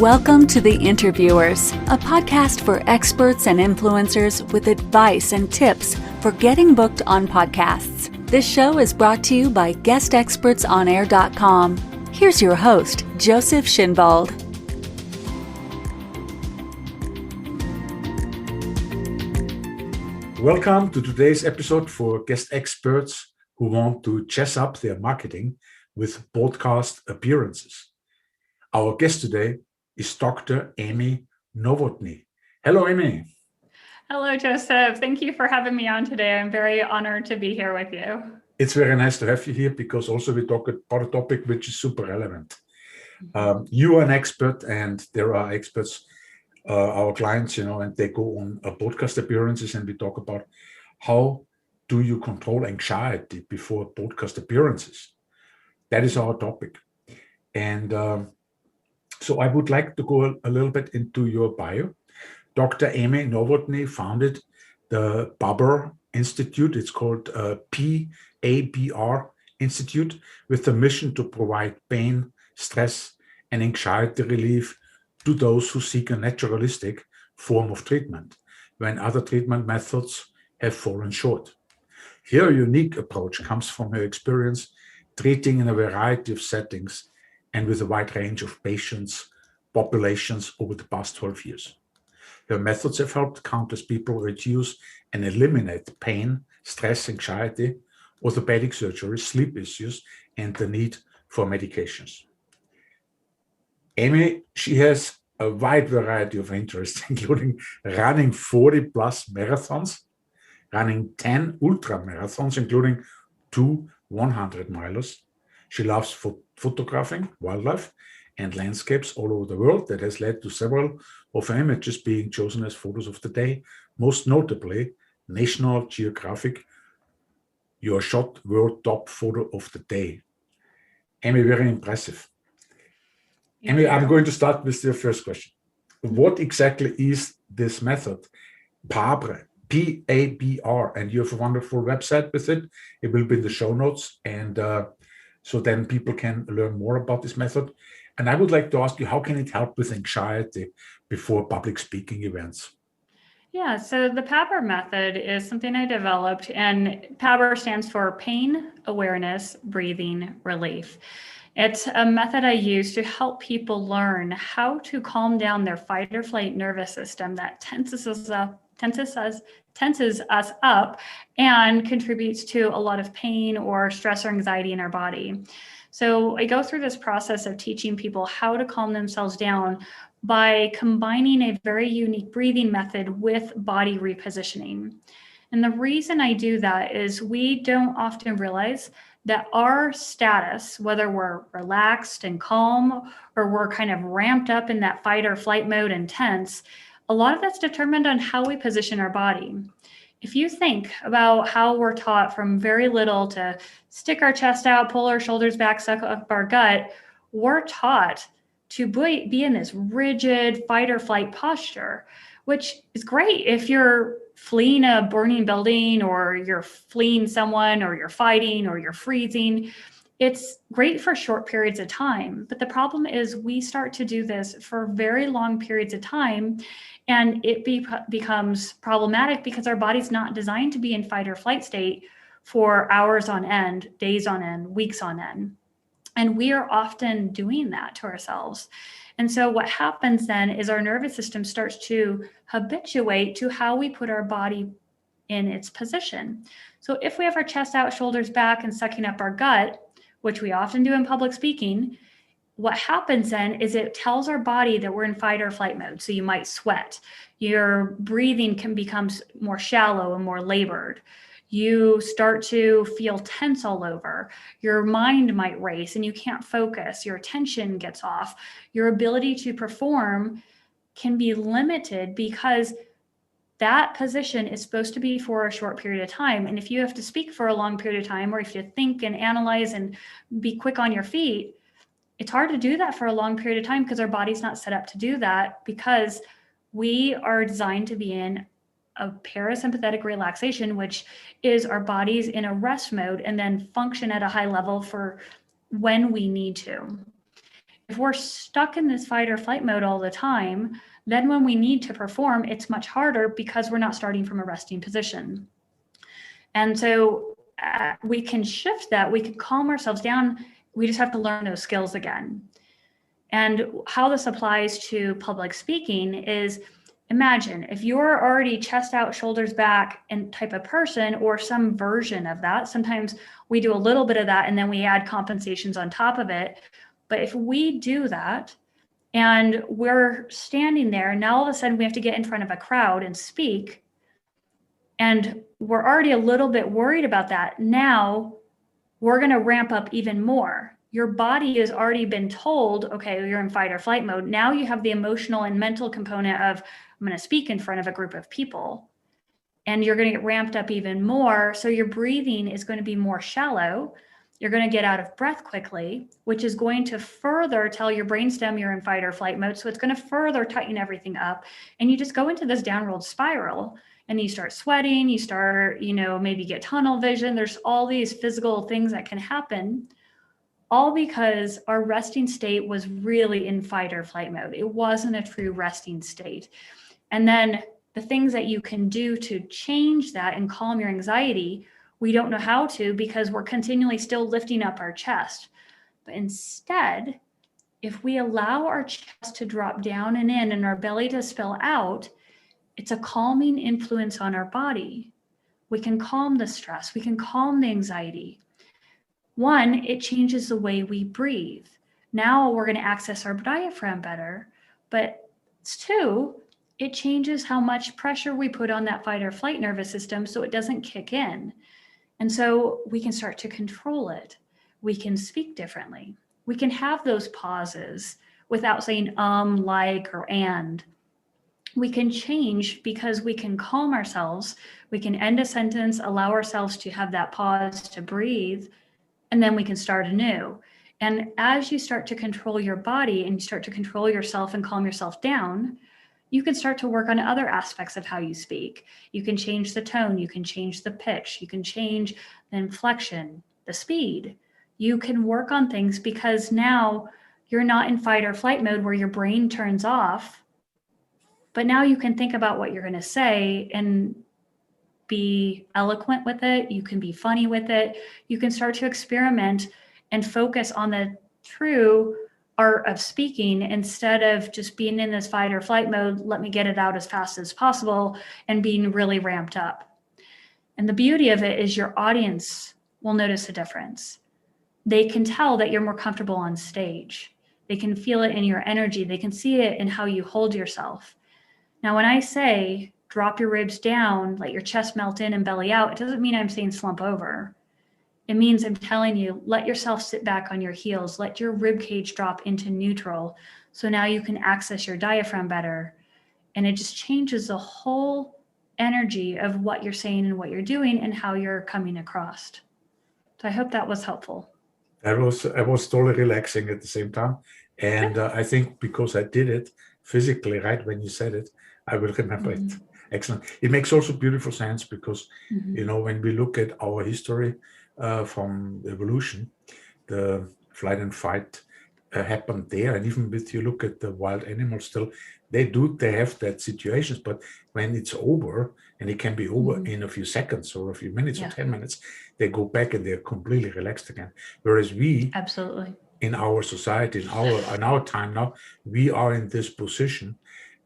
Welcome to The Interviewers, a podcast for experts and influencers with advice and tips for getting booked on podcasts. This show is brought to you by guestexpertsonair.com. Here's your host, Joseph Schinwald. Welcome to today's episode for guest experts who want to chess up their marketing with podcast appearances. Our guest today is Dr. Amy Novotny. Hello, Amy. Hello, Joseph. Thank you for having me on today. I'm very honored to be here with you. It's very nice to have you here because also we talk about a topic which is super relevant. You are an expert and there are experts, our clients, and they go on podcast appearances and we talk about how do you control anxiety before podcast appearances. That is our topic. And so I would like to go a little bit into your bio. Dr. Amy Novotny founded the PABR Institute. It's called PABR Institute with the mission to provide pain, stress, and anxiety relief to those who seek a naturalistic form of treatment when other treatment methods have fallen short. Her unique approach comes from her experience treating in a variety of settings and with a wide range of populations over the past 12 years. Her methods have helped countless people reduce and eliminate pain, stress, anxiety, orthopedic surgery, sleep issues, and the need for medications. Amy, she has a wide variety of interests, including running 40 plus marathons, running 10 ultra marathons, including 2 100-milers. She loves photographing wildlife and landscapes all over the world. That has led to several of her images being chosen as photos of the day, most notably National Geographic, Your Shot World Top Photo of the Day. Amy, very impressive. Amy, I'm going to start with your first question. What exactly is this method? PABR, P-A-B-R, and you have a wonderful website with it. It will be in the show notes, and so then people can learn more about this method. And I would like to ask you, how can it help with anxiety before public speaking events? Yeah, so the PABR method is something I developed, and PABR stands for Pain, Awareness, Breathing, Relief. It's a method I use to help people learn how to calm down their fight or flight nervous system that tenses us up and contributes to a lot of pain or stress or anxiety in our body. So I go through this process of teaching people how to calm themselves down by combining a very unique breathing method with body repositioning. And the reason I do that is we don't often realize that our status, whether we're relaxed and calm or we're kind of ramped up in that fight or flight mode and tense, a lot of that's determined on how we position our body. If you think about how we're taught from very little to stick our chest out, pull our shoulders back, suck up our gut, we're taught to be in this rigid fight or flight posture, which is great if you're fleeing a burning building or you're fleeing someone or you're fighting or you're freezing. It's great for short periods of time, but the problem is we start to do this for very long periods of time, and it becomes problematic because our body's not designed to be in fight or flight state for hours on end, days on end, weeks on end. And we are often doing that to ourselves. And so what happens then is our nervous system starts to habituate to how we put our body in its position. So if we have our chest out, shoulders back, and sucking up our gut, which we often do in public speaking, what happens then is it tells our body that we're in fight or flight mode. So you might sweat. Your breathing can become more shallow and more labored. You start to feel tense all over. Your mind might race and you can't focus. Your attention gets off. Your ability to perform can be limited because that position is supposed to be for a short period of time. And if you have to speak for a long period of time, or if you think and analyze and be quick on your feet, it's hard to do that for a long period of time because our body's not set up to do that, because we are designed to be in a parasympathetic relaxation, which is our bodies in a rest mode and then function at a high level for when we need to. if we're stuck in this fight or flight mode all the time, then when we need to perform, it's much harder because we're not starting from a resting position. And so we can shift that, we can calm ourselves down. We just have to learn those skills again. And how this applies to public speaking is, imagine if you're already chest out, shoulders back and type of person, or some version of that. Sometimes we do a little bit of that and then we add compensations on top of it. But if we do that and we're standing there, now all of a sudden we have to get in front of a crowd and speak, and we're already a little bit worried about that. Now we're going to ramp up even more. Your body has already been told, okay, you're in fight or flight mode. Now you have the emotional and mental component of, I'm going to speak in front of a group of people, and you're going to get ramped up even more. So your breathing is going to be more shallow. You're going to get out of breath quickly, which is going to further tell your brainstem you're in fight or flight mode. So it's going to further tighten everything up. And you just go into this downward spiral, and you start sweating, you start, maybe get tunnel vision. There's all these physical things that can happen, all because our resting state was really in fight or flight mode. It wasn't a true resting state. And then the things that you can do to change that and calm your anxiety, we don't know how to because we're continually still lifting up our chest. But instead, if we allow our chest to drop down and in and our belly to spill out, it's a calming influence on our body. We can calm the stress. We can calm the anxiety. One, it changes the way we breathe. Now we're going to access our diaphragm better. But two, it changes how much pressure we put on that fight or flight nervous system so it doesn't kick in. And so we can start to control it. We can speak differently. We can have those pauses without saying like, or and. We can change because we can calm ourselves. We can end a sentence, allow ourselves to have that pause to breathe, and then we can start anew. And as you start to control your body and you start to control yourself and calm yourself down, you can start to work on other aspects of how you speak. You can change the tone, you can change the pitch, you can change the inflection, the speed. You can work on things because now you're not in fight or flight mode where your brain turns off, but now you can think about what you're going to say and be eloquent with it. You can be funny with it. You can start to experiment and focus on the true art of speaking instead of just being in this fight or flight mode. Let me get it out as fast as possible and being really ramped up. And the beauty of it is your audience will notice a difference. They can tell that you're more comfortable on stage. They can feel it in your energy. They can see it in how you hold yourself. Now, when I say drop your ribs down, let your chest melt in and belly out, it doesn't mean I'm saying slump over. It means I'm telling you, let yourself sit back on your heels, let your rib cage drop into neutral. So now you can access your diaphragm better. And it just changes the whole energy of what you're saying and what you're doing and how you're coming across. So I hope that was helpful. I was totally relaxing at the same time. And I think because I did it physically, right when you said it, I will remember it. Excellent. It makes also beautiful sense because, when we look at our history from evolution, the flight and fight happened there. And even if you look at the wild animals still, they have that situations, but when it's over, and it can be over in a few seconds or a few minutes or 10 minutes, they go back and they're completely relaxed again. Whereas we, absolutely, in our society, in our time now, we are in this position.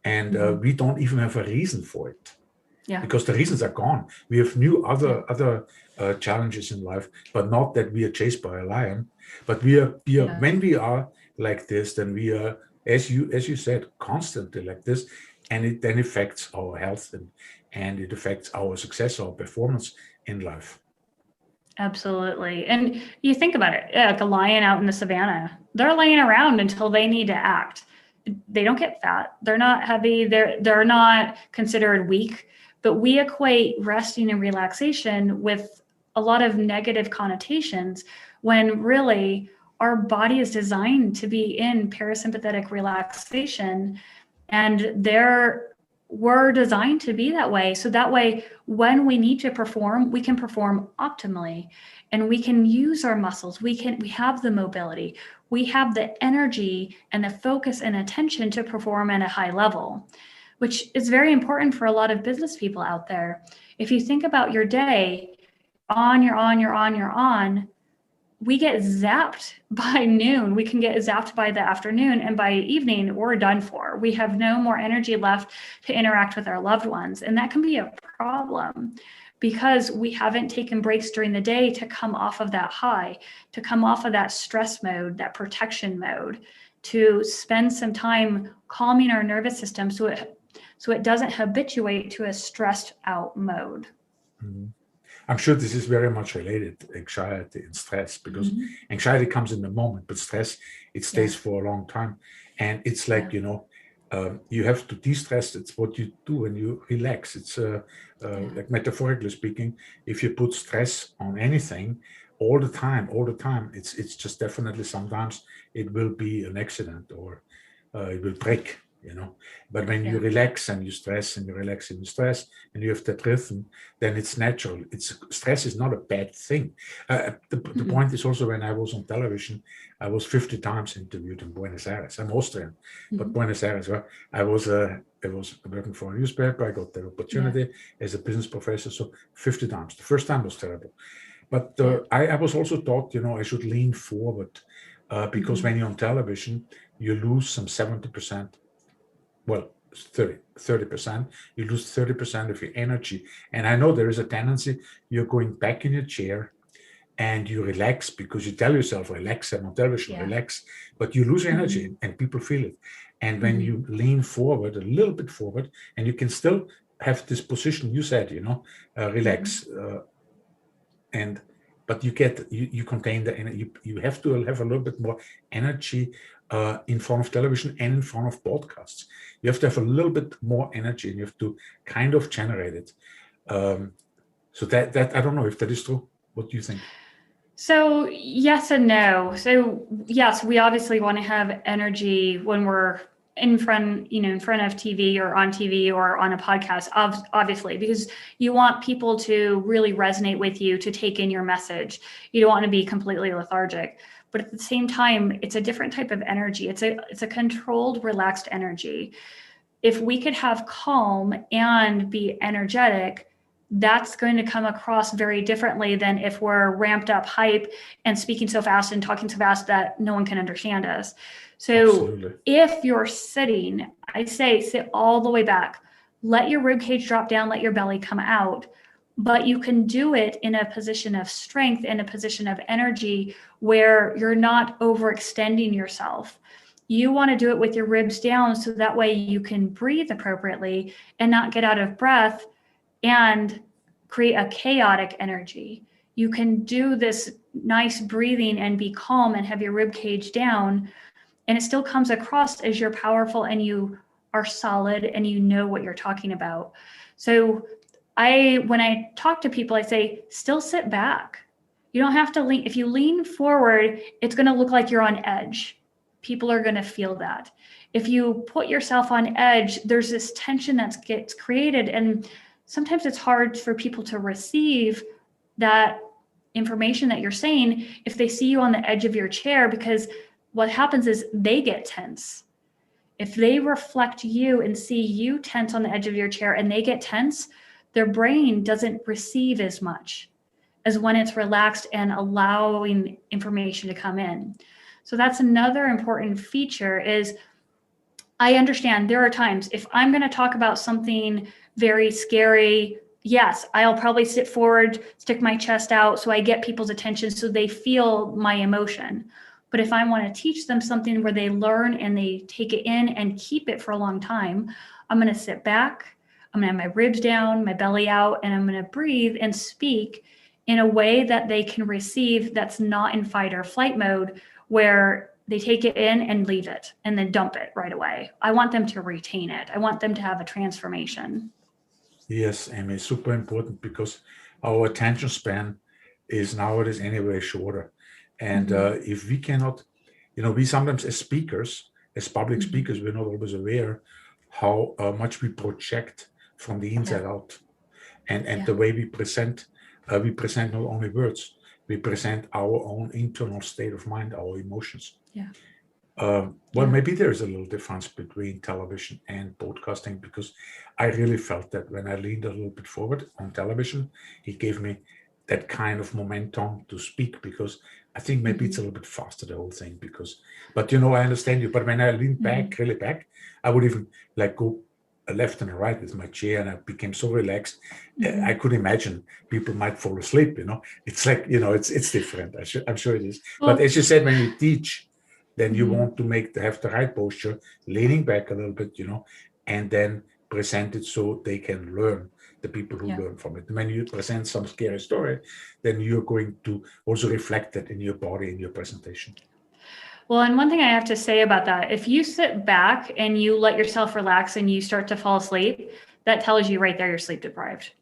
And we don't even have a reason for it, because the reasons are gone. We have new other challenges in life, but not that we are chased by a lion. But we are when we are like this, then we are, as you said, constantly like this, and it then affects our health and it affects our success, our performance in life. Absolutely. And you think about it, like a lion out in the savannah, they're laying around until they need to act. They don't get fat. They're not heavy. They're not considered weak, but we equate resting and relaxation with a lot of negative connotations when really our body is designed to be in parasympathetic relaxation. And they're we're designed to be that way. So that way, when we need to perform, we can perform optimally, and we can use our muscles. We have the mobility, we have the energy and the focus and attention to perform at a high level, which is very important for a lot of business people out there. If you think about your day, you're on, we get zapped by noon. We can get zapped by the afternoon, and by evening, we're done for. We have no more energy left to interact with our loved ones. And that can be a problem because we haven't taken breaks during the day to come off of that high, to come off of that stress mode, that protection mode, to spend some time calming our nervous system so it doesn't habituate to a stressed out mode. Mm-hmm. I'm sure this is very much related, anxiety and stress, because anxiety comes in the moment, but stress, it stays for a long time. And it's like, you have to de-stress. It's what you do when you relax. It's like metaphorically speaking, if you put stress on anything all the time, it's just definitely sometimes it will be an accident or it will break. But when you relax and you stress and you relax and you stress and you have that rhythm, then it's natural. Stress is not a bad thing. The point is also, when I was on television, I was 50 times interviewed in Buenos Aires. I'm Austrian, but Buenos Aires. Well, I was working for a newspaper. I got the opportunity as a business professor. So 50 times. The first time was terrible, but I was also taught, I should lean forward because when you're on television, you lose some 70%. Well, 30%, you lose 30% of your energy. And I know there is a tendency, you're going back in your chair and you relax because you tell yourself, relax, I'm on television, relax, but you lose energy and people feel it. And when you lean forward, a little bit forward, and you can still have this position you said, relax, but you contain the energy. You have to have a little bit more energy in front of television and in front of podcasts. You have to have a little bit more energy, and you have to kind of generate it. So that I don't know if that is true. What do you think? So yes and no. So yes, we obviously want to have energy when we're in front of TV or on TV or on a podcast, obviously, because you want people to really resonate with you, to take in your message. You don't want to be completely lethargic. But at the same time, it's a different type of energy. It's a controlled, relaxed energy. If we could have calm and be energetic, that's going to come across very differently than if we're ramped up hype and speaking so fast and talking so fast that no one can understand us. So Absolutely. If you're sitting, I say sit all the way back, let your rib cage drop down, let your belly come out. But you can do it in a position of strength, in a position of energy where you're not overextending yourself. You want to do it with your ribs down so that way you can breathe appropriately and not get out of breath and create a chaotic energy. You can do this nice breathing and be calm and have your rib cage down, and it still comes across as you're powerful and you are solid and you know what you're talking about. So when I talk to people, I say, still sit back. You don't have to lean. If you lean forward, it's going to look like you're on edge. People are going to feel that. If you put yourself on edge, there's this tension that gets created. And sometimes it's hard for people to receive that information that you're saying if they see you on the edge of your chair, because what happens is they get tense. If they reflect you and see you tense on the edge of your chair and they get tense, their brain doesn't receive as much as when it's relaxed and allowing information to come in. So that's another important feature is I understand there are times if I'm going to talk about something very scary, yes, I'll probably sit forward, stick my chest out so I get people's attention so they feel my emotion. But if I want to teach them something where they learn and they take it in and keep it for a long time, I'm going to sit back, I'm going to have my ribs down, my belly out, and I'm going to breathe and speak in a way that they can receive that's not in fight or flight mode where they take it in and leave it and then dump it right away. I want them to retain it. I want them to have a transformation. Yes, Amy, super important because our attention span is nowadays anyway shorter. And if we cannot, we sometimes as speakers, as public speakers, we're not always aware how much we project from the inside out, and the way we present not only words, we present our own internal state of mind, our emotions. Well, maybe there's a little difference between television and podcasting, because I really felt that when I leaned a little bit forward on television, it gave me that kind of momentum to speak, because I think maybe it's a little bit faster, the whole thing, but I understand you. But when I leaned back, really back, I would even like go left and right with my chair, and I became so relaxed. I could imagine people might fall asleep, It's like, it's different. I'm sure it is. But as you said, when you teach, then you want to have the right posture, leaning back a little bit, and then present it so they can learn, the people who learn from it. When you present some scary story, then you're going to also reflect that in your body, in your presentation. Well, and one thing I have to say about that, if you sit back and you let yourself relax and you start to fall asleep, that tells you right there you're sleep deprived.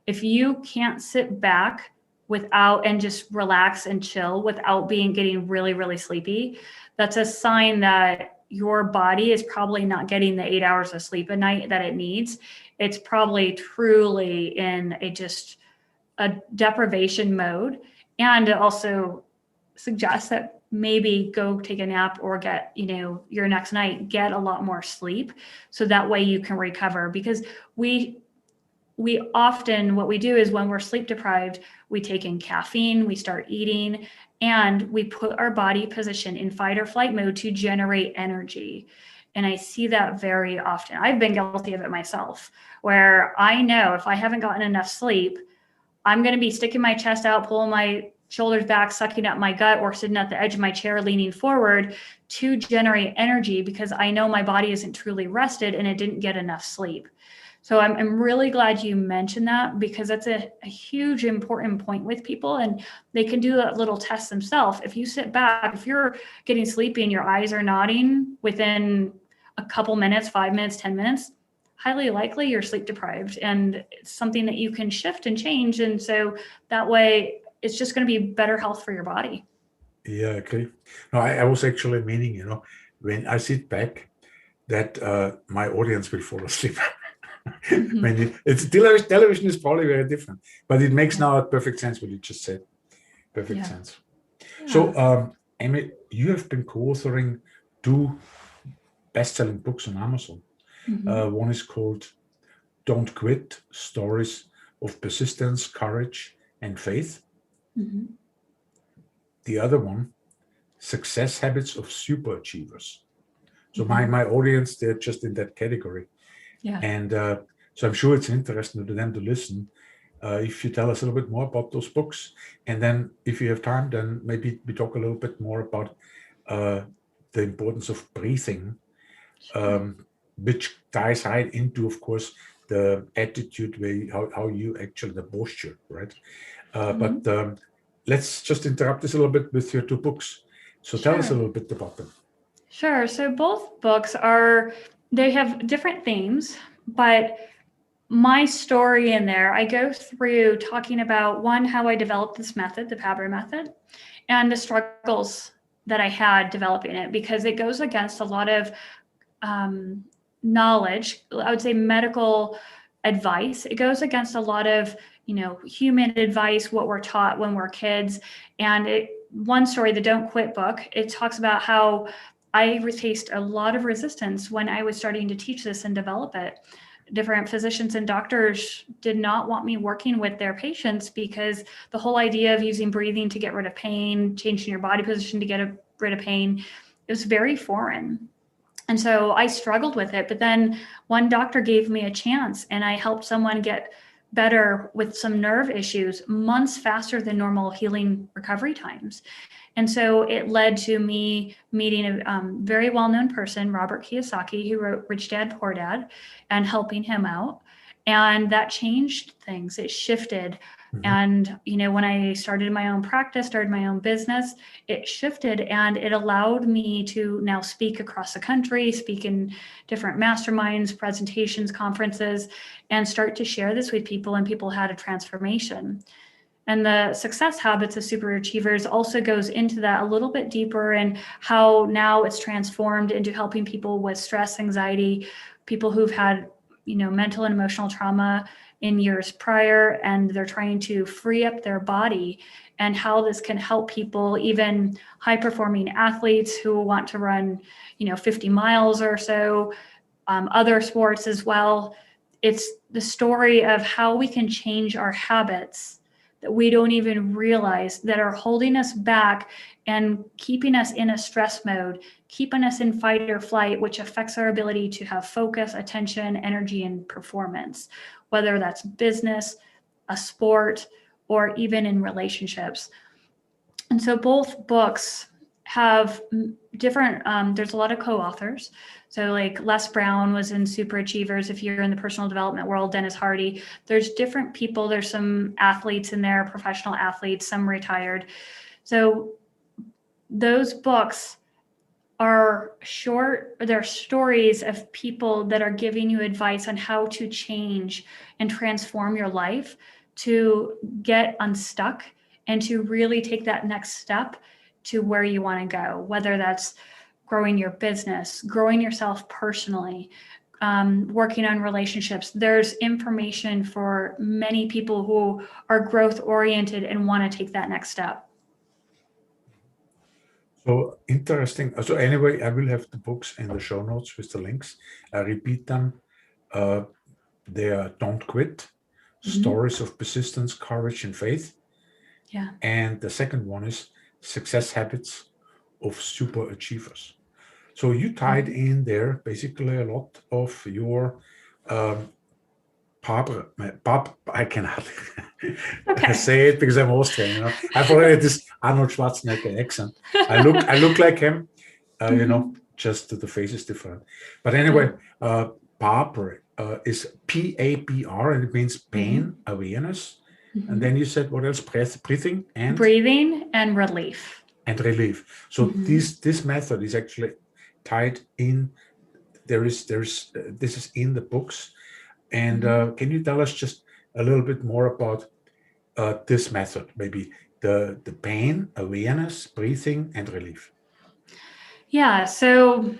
If you can't sit back and just relax and chill without getting really, really sleepy, that's a sign that your body is probably not getting the 8 hours of sleep a night that it needs. It's probably truly in a deprivation mode. And it also suggests that maybe go take a nap or get, your next night, get a lot more sleep. So that way you can recover, because we often, what we do is when we're sleep deprived, we take in caffeine, we start eating, and we put our body position in fight or flight mode to generate energy. And I see that very often. I've been guilty of it myself, where I know if I haven't gotten enough sleep, I'm going to be sticking my chest out, pulling my shoulders back, sucking up my gut, or sitting at the edge of my chair, leaning forward to generate energy, because I know my body isn't truly rested and it didn't get enough sleep. So I'm really glad you mentioned that, because that's a huge important point with people, and they can do that little test themselves. If you sit back, if you're getting sleepy and your eyes are nodding within a couple minutes, 5 minutes, 10 minutes, highly likely you're sleep deprived, and it's something that you can shift and change. And so that way it's just going to be better health for your body. Yeah, I agree. No, I was actually meaning, when I sit back, that my audience will fall asleep. Television is probably very different, but it makes now perfect sense what you just said. Perfect sense. Yeah. So, Amy, you have been co-authoring 2 best-selling books on Amazon. One is called Don't Quit: Stories of Persistence, Courage, and Faith. The other one, Success Habits of Superachievers. So my audience, they're just in that category. Yeah. And so I'm sure it's interesting to them to listen. If you tell us a little bit more about those books, and then if you have time, then maybe we talk a little bit more about the importance of breathing, which ties right into, of course, the attitude way, how you actually, the posture, right? But let's just interrupt this a little bit with your 2 books. So tell us a little bit about them. Sure. So both books they have different themes, but my story in there, I go through talking about, one, how I developed this method, the PABR method, and the struggles that I had developing it, because it goes against a lot of knowledge, I would say medical advice. It goes against a lot of, human advice, what we're taught when we're kids. And one story, the Don't Quit book, it talks about how I faced a lot of resistance when I was starting to teach this and develop it. Different physicians and doctors did not want me working with their patients, because the whole idea of using breathing to get rid of pain, changing your body position to get rid of pain, it was very foreign. And so I struggled with it. But then one doctor gave me a chance, and I helped someone get better with some nerve issues months faster than normal healing recovery times. And so it led to me meeting a very well-known person, Robert Kiyosaki, who wrote Rich Dad, Poor Dad, and helping him out. And that changed things. It shifted. And, when I started my own practice, started my own business, it shifted, and it allowed me to now speak across the country, speak in different masterminds, presentations, conferences, and start to share this with people, and people had a transformation. And the Success Habits of Superachievers also goes into that a little bit deeper, and how now it's transformed into helping people with stress, anxiety, people who've had, mental and emotional trauma in years prior, and they're trying to free up their body, and how this can help people, even high-performing athletes who want to run, 50 miles or so, other sports as well. It's the story of how we can change our habits that we don't even realize that are holding us back and keeping us in a stress mode, keeping us in fight or flight, which affects our ability to have focus, attention, energy, and performance, whether that's business, a sport, or even in relationships. And so both books have different, there's a lot of co-authors. So like Les Brown was in Super Achievers. If you're in the personal development world, Dennis Hardy, there's different people. There's some athletes in there, professional athletes, some retired. So those books are short, they're stories of people that are giving you advice on how to change and transform your life, to get unstuck and to really take that next step to where you want to go, whether that's growing your business, growing yourself personally, working on relationships. There's information for many people who are growth oriented and want to take that next step. So interesting. So anyway, I will have the books in the show notes with the links. I repeat them. They are Don't Quit, Stories of Persistence, Courage, and Faith. Yeah. And the second one is Success Habits of Super Achievers. So you tied in there basically a lot of your PABR, I cannot say it because I'm Austrian. I've already this Arnold Schwarzenegger accent. I look like him, just the face is different. But anyway, PABR is PABR, and it means pain awareness. And then you said what else? Breathing and relief. And relief. So this method is actually tied in. This is in the books. And can you tell us just a little bit more about this method, maybe the pain, awareness, breathing, and relief? Yeah, so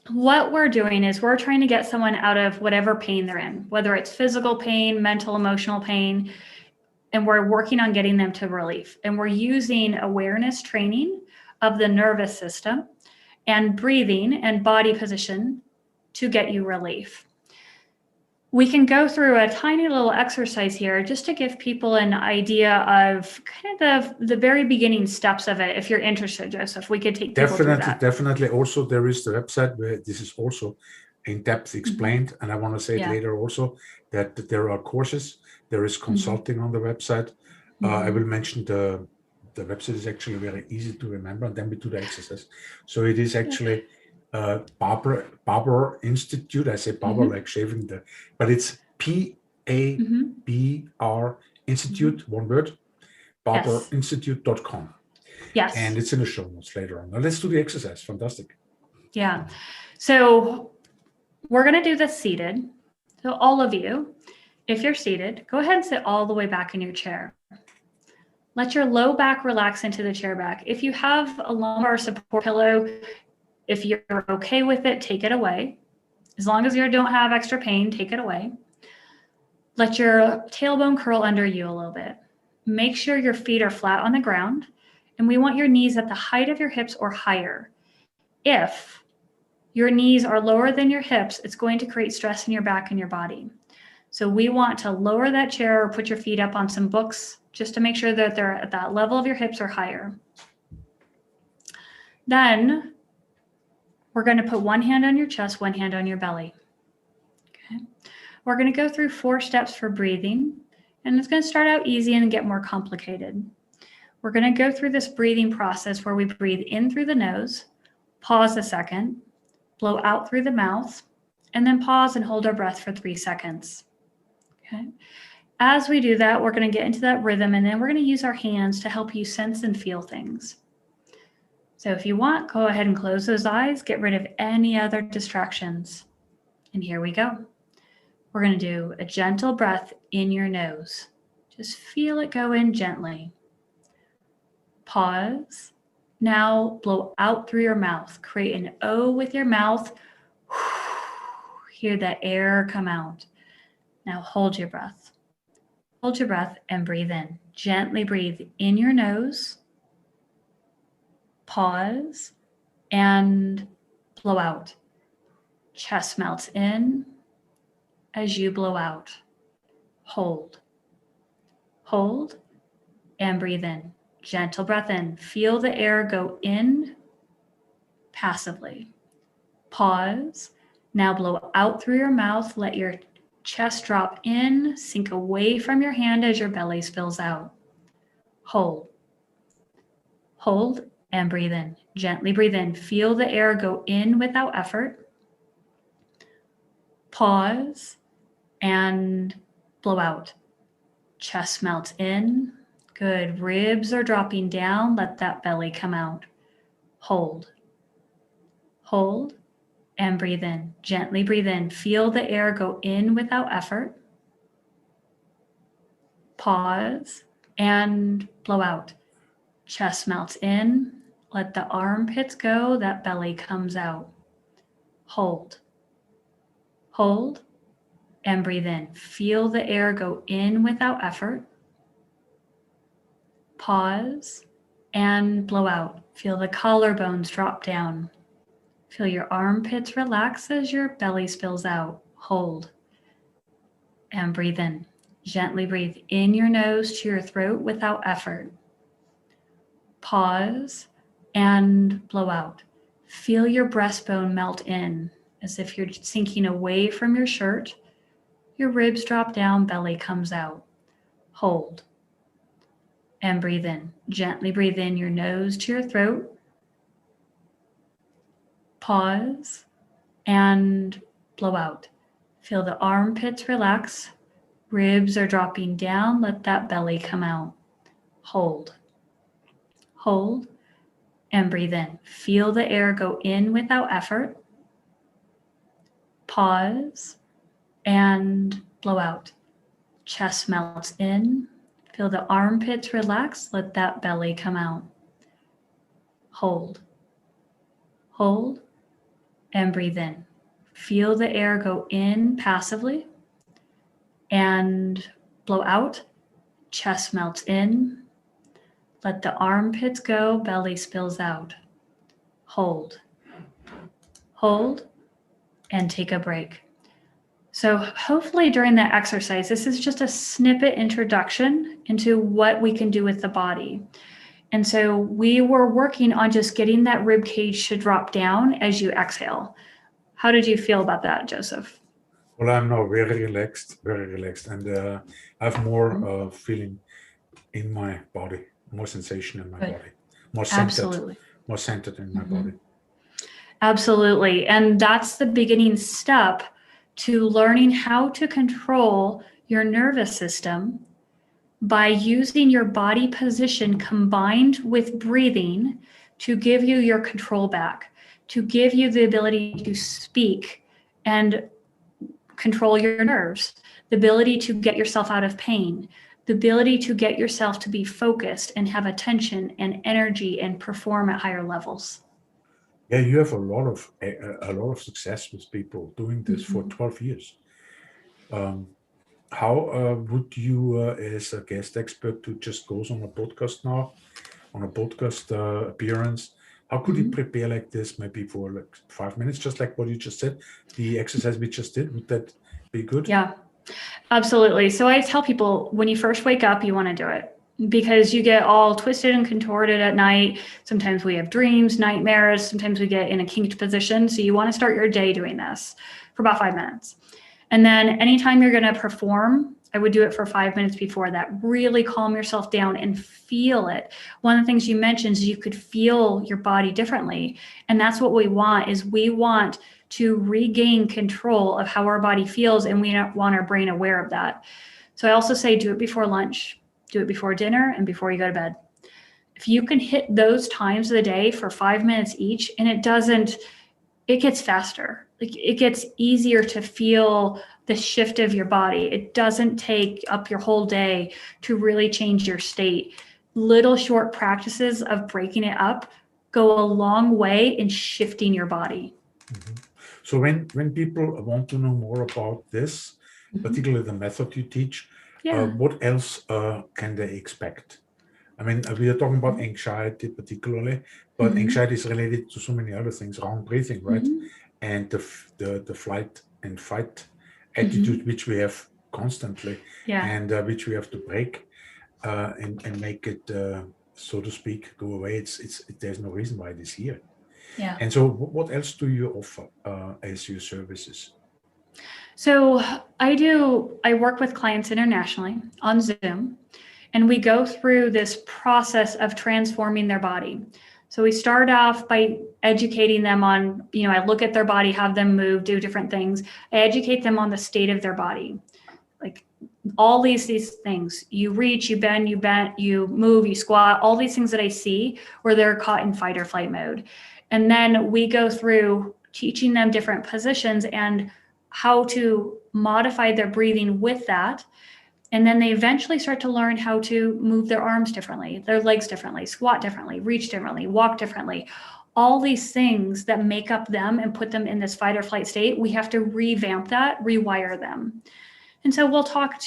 what we're doing is we're trying to get someone out of whatever pain they're in, whether it's physical pain, mental, emotional pain, and we're working on getting them to relief. And we're using awareness training of the nervous system and breathing and body position to get you relief. We can go through a tiny little exercise here just to give people an idea of kind of the very beginning steps of it. If you're interested, Joseph, we could take people through that. Definitely. Also, there is the website where this is also in depth explained. And I want to say it later also that there are courses, there is consulting on the website. I will mention the website is actually very easy to remember, and then we do the exercise. So it is actually PABR Institute. I say PABR like shaving but it's PABR Institute, one word, PABRinstitute.com. Yes. And it's in the show notes later on. Now let's do the exercise. Fantastic. Yeah. So we're going to do this seated. So all of you, if you're seated, go ahead and sit all the way back in your chair. Let your low back relax into the chair back. If you have a lumbar support pillow, if you're okay with it, take it away. As long as you don't have extra pain, take it away. Let your tailbone curl under you a little bit. Make sure your feet are flat on the ground, and we want your knees at the height of your hips or higher. If your knees are lower than your hips, it's going to create stress in your back and your body. So we want to lower that chair or put your feet up on some books just to make sure that they're at that level of your hips or higher. Then we're going to put one hand on your chest, one hand on your belly. Okay. We're going to go through 4 steps for breathing, and it's going to start out easy and get more complicated. We're going to go through this breathing process where we breathe in through the nose, pause a second, blow out through the mouth, and then pause and hold our breath for 3 seconds. Okay. As we do that, we're going to get into that rhythm, and then we're going to use our hands to help you sense and feel things. So if you want, go ahead and close those eyes, get rid of any other distractions. And here we go. We're going to do a gentle breath in your nose. Just feel it go in gently. Pause. Now blow out through your mouth. Create an O with your mouth. Hear the air come out. Now hold your breath. Hold your breath and breathe in. Gently breathe in your nose. Pause and blow out. Chest melts in as you blow out. Hold. Hold and breathe in. Gentle breath in. Feel the air go in passively. Pause. Now blow out through your mouth. Let your chest drop in, sink away from your hand as your belly spills out. Hold. Hold and breathe in. Gently breathe in. Feel the air go in without effort. Pause and blow out. Chest melts in. Good. Ribs are dropping down. Let that belly come out. Hold. Hold and breathe in. Gently breathe in. Feel the air go in without effort. Pause and blow out. Chest melts in. Let the armpits go. That belly comes out. Hold. Hold and breathe in. Feel the air go in without effort. Pause and blow out. Feel the collarbones drop down. Feel your armpits relax as your belly spills out. Hold and breathe in. Gently breathe in your nose to your throat without effort. Pause and blow out. Feel your breastbone melt in as if you're sinking away from your shirt. Your ribs drop down, belly comes out. Hold and breathe in. Gently breathe in your nose to your throat. Pause and blow out. Feel the armpits relax. Ribs are dropping down. Let that belly come out. Hold. Hold and breathe in. Feel the air go in without effort. Pause and blow out. Chest melts in. Feel the armpits relax. Let that belly come out. Hold. Hold and breathe in. Feel the air go in passively and blow out. Chest melts in. Let the armpits go. Belly spills out. Hold. Hold and take a break. So hopefully during that exercise, this is just a snippet introduction into what we can do with the body. And so we were working on just getting that rib cage to drop down as you exhale. How did you feel about that, Joseph? Well, I'm now very relaxed, and I have more feeling in my body, more sensation in my Good. body, more centered in my body. Absolutely. And that's the beginning step to learning how to control your nervous system by using your body position combined with breathing to give you your control back, to give you the ability to speak and control your nerves, the ability to get yourself out of pain, the ability to get yourself to be focused and have attention and energy and perform at higher levels. Yeah, you have a lot of success with people doing this for 12 years. How would you, as a guest expert who just goes on a podcast now, on a podcast appearance, how could you prepare like this, maybe for like 5 minutes, just like what you just said, the exercise we just did? Would that be good? Yeah, absolutely. So I tell people when you first wake up, you want to do it because you get all twisted and contorted at night. Sometimes we have dreams, nightmares. Sometimes we get in a kinked position. So you want to start your day doing this for about 5 minutes. And then anytime you're going to perform, I would do it for 5 minutes before that. Really calm yourself down and feel it. One of the things you mentioned is you could feel your body differently. And that's what we want, is we want to regain control of how our body feels, and we want our brain aware of that. So I also say do it before lunch, do it before dinner, and before you go to bed. If you can hit those times of the day for 5 minutes each, and it gets faster. Like it gets easier to feel the shift of your body. It doesn't take up your whole day to really change your state. Little short practices of breaking it up go a long way in shifting your body. So when people want to know more about this, particularly the method you teach, what else can they expect? I mean, we are talking about anxiety particularly, but anxiety is related to so many other things, wrong breathing, right? And the flight and fight attitude, which we have constantly, and which we have to break and make it, so to speak, go away. There's no reason why it is here. Yeah. And so what else do you offer as your services? So I work with clients internationally on Zoom, and we go through this process of transforming their body. So we start off by educating them on, I look at their body, have them move, do different things. I educate them on the state of their body. Like all these things, you reach, you bend, you move, you squat, all these things that I see where they're caught in fight or flight mode. And then we go through teaching them different positions and how to modify their breathing with that. And then they eventually start to learn how to move their arms differently, their legs differently, squat differently, reach differently, walk differently. All these things that make up them and put them in this fight or flight state, we have to revamp that, rewire them. And so we'll talk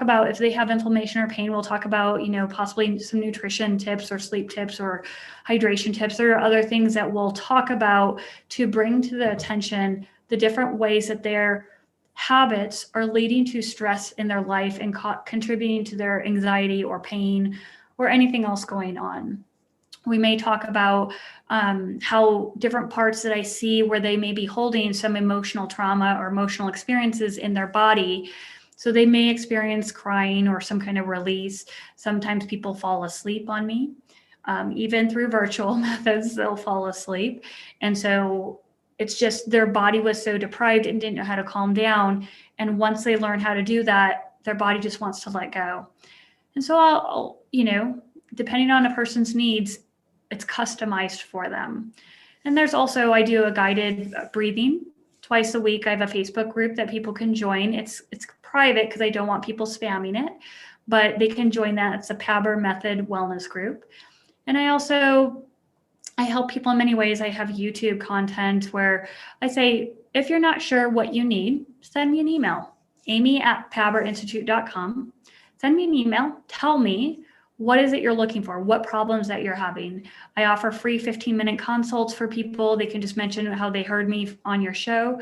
about if they have inflammation or pain, we'll talk about, possibly some nutrition tips or sleep tips or hydration tips. There are other things that we'll talk about to bring to the attention the different ways that their habits are leading to stress in their life and contributing to their anxiety or pain or anything else going on. We may talk about how different parts that I see where they may be holding some emotional trauma or emotional experiences in their body. So they may experience crying or some kind of release. Sometimes people fall asleep on me. Even through virtual methods, they'll fall asleep. And so it's just their body was so deprived and didn't know how to calm down. And once they learn how to do that, their body just wants to let go. And so I'll depending on a person's needs, it's customized for them. And there's also, I do a guided breathing twice a week. I have a Facebook group that people can join. It's private because I don't want people spamming it, but they can join that. It's a PABR Method wellness group. And I help people in many ways. I have YouTube content where I say, if you're not sure what you need, send me an email, amy@pabrinstitute.com. Send me an email. Tell me, what is it you're looking for? What problems that you're having? I offer free 15-minute consults for people. They can just mention how they heard me on your show.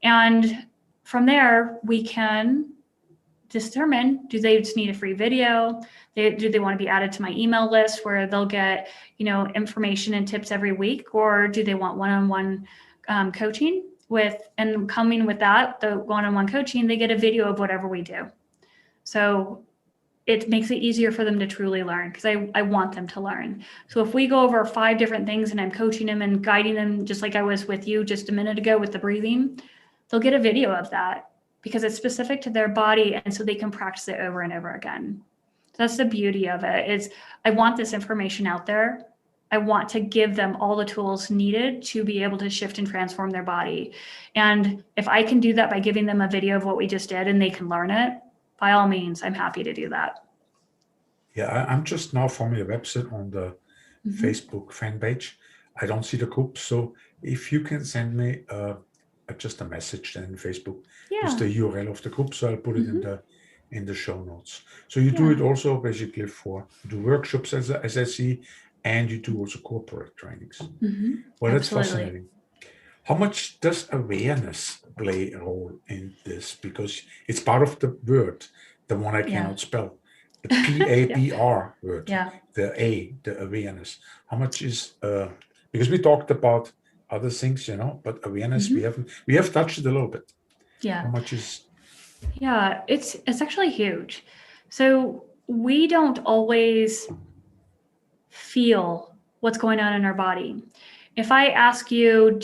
And from there, we can determine, do they just need a free video? Do they want to be added to my email list where they'll get, information and tips every week? Or do they want one-on-one coaching and coming with that, the one-on-one coaching, they get a video of whatever we do. So it makes it easier for them to truly learn because I want them to learn. So if we go over 5 different things and I'm coaching them and guiding them, just like I was with you just a minute ago with the breathing, they'll get a video of that because it's specific to their body. And so they can practice it over and over again. So that's the beauty of it, is I want this information out there. I want to give them all the tools needed to be able to shift and transform their body. And if I can do that by giving them a video of what we just did and they can learn it, by all means, I'm happy to do that. Yeah, I'm just now from your website on the Facebook fan page. I don't see the group. So if you can send me just a message then in Facebook, just the URL of the group. So I'll put it in the show notes. So you do it also basically do workshops as I see, and you do also corporate trainings. Well, that's fascinating. How much does awareness play a role in this? Because it's part of the word, the one I cannot spell, the PABR word, the awareness. How much is, because we talked about other things, but awareness, we have touched it a little bit. Yeah. How much is? Yeah, it's actually huge. So we don't always feel what's going on in our body. If I ask you,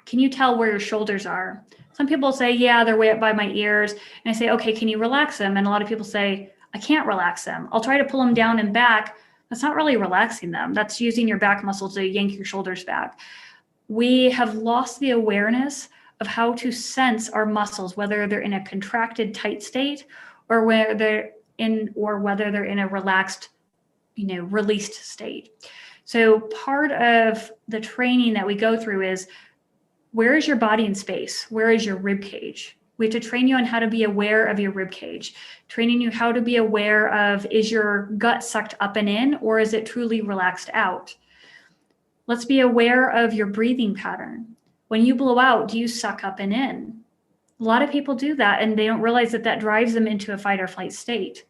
can you tell where your shoulders are? Some people say, yeah, they're way up by my ears. And I say, okay, can you relax them? And a lot of people say, I can't relax them. I'll try to pull them down and back. That's not really relaxing them. That's using your back muscles to yank your shoulders back. We have lost the awareness of how to sense our muscles, whether they're in a contracted, tight state or whether they're in a relaxed, released state. So part of the training that we go through is where is your body in space? Where is your rib cage? We have to train you on how to be aware of your rib cage, training you how to be aware of, is your gut sucked up and in, or is it truly relaxed out? Let's be aware of your breathing pattern. When you blow out, do you suck up and in? A lot of people do that, and they don't realize that that drives them into a fight or flight state.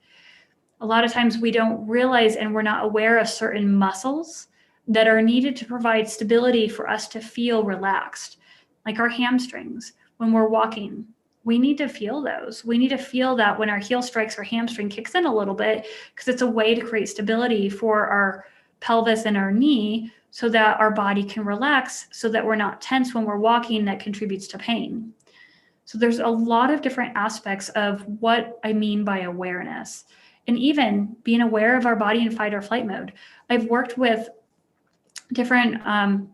A lot of times we don't realize, and we're not aware of certain muscles that are needed to provide stability for us to feel relaxed, like our hamstrings when we're walking. We need to feel those. We need to feel that when our heel strikes, our hamstring kicks in a little bit, because it's a way to create stability for our pelvis and our knee so that our body can relax, so that we're not tense when we're walking. That contributes to pain. So there's a lot of different aspects of what I mean by awareness, and even being aware of our body in fight or flight mode. I've worked with different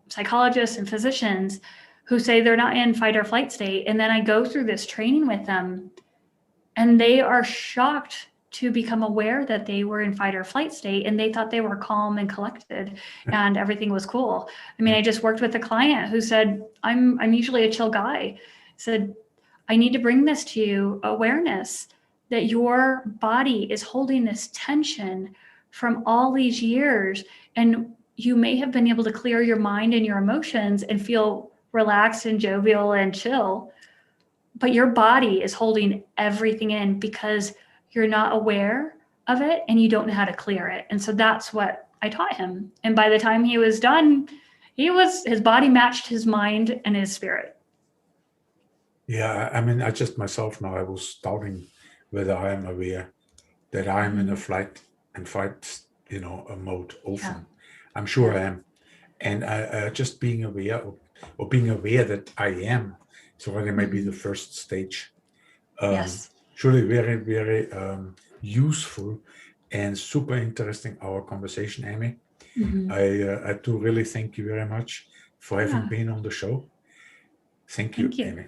psychologists and physicians who say they're not in fight or flight state. And then I go through this training with them, and they are shocked to become aware that they were in fight or flight state, and they thought they were calm and collected and everything was cool. I mean, I just worked with a client who said, I'm usually a chill guy. Said, I need to bring this to you, awareness that your body is holding this tension from all these years, and you may have been able to clear your mind and your emotions and feel relaxed and jovial and chill, but your body is holding everything in because you're not aware of it and you don't know how to clear it. And so that's what I taught him. And by the time he was done, his body matched his mind and his spirit. Yeah, I mean, I just myself now, I was doubting whether I am aware that I'm in a flight and fight, a mode often. Yeah. I'm sure I am. And just being aware or being aware that I am is already maybe the first stage. Yes. Surely very, very useful and super interesting, our conversation, Amy. Mm-hmm. I do really thank you very much for having been on the show. Thank you, Amy.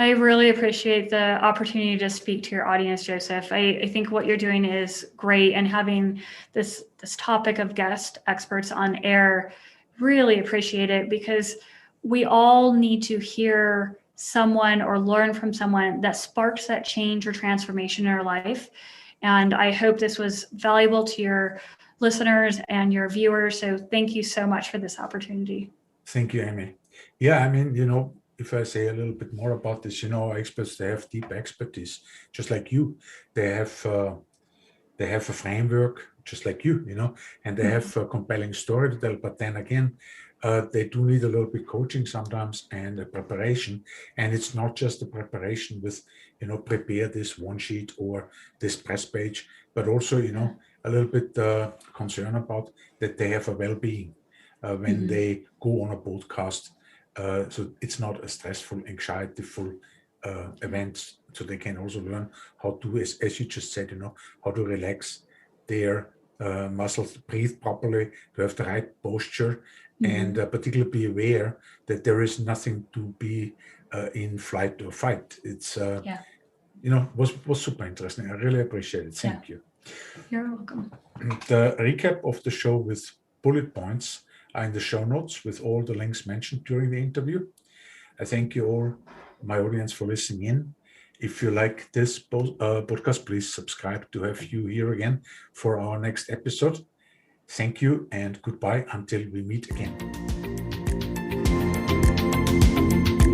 I really appreciate the opportunity to speak to your audience, Joseph. I think what you're doing is great, and having this topic of guest experts on air, really appreciate it, because we all need to hear someone or learn from someone that sparks that change or transformation in our life. And I hope this was valuable to your listeners and your viewers. So thank you so much for this opportunity. Thank you, Amy. Yeah, I mean, if I say a little bit more about this, our experts, they have deep expertise, just like you. They have a framework, just like you, and they have a compelling story to tell. But then again, they do need a little bit coaching sometimes and a preparation. And it's not just the preparation with, prepare this one sheet or this press page, but also, a little bit concern about that they have a well-being when they go on a podcast. So it's not a stressful, anxiety-full event. So they can also learn how to, as you just said, how to relax their muscles, breathe properly, to have the right posture, and particularly be aware that there is nothing to be in flight or fight. It's, was super interesting. I really appreciate it. Thank you. You're welcome. The recap of the show with bullet points are in the show notes with all the links mentioned during the interview. I thank you all, my audience, for listening in. If you like this podcast, please subscribe to have you here again for our next episode. Thank you and goodbye until we meet again.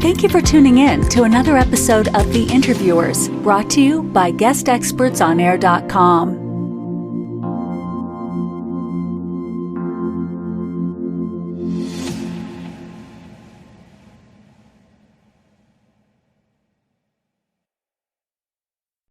Thank you for tuning in to another episode of The Interviewers, brought to you by guestexpertsonair.com.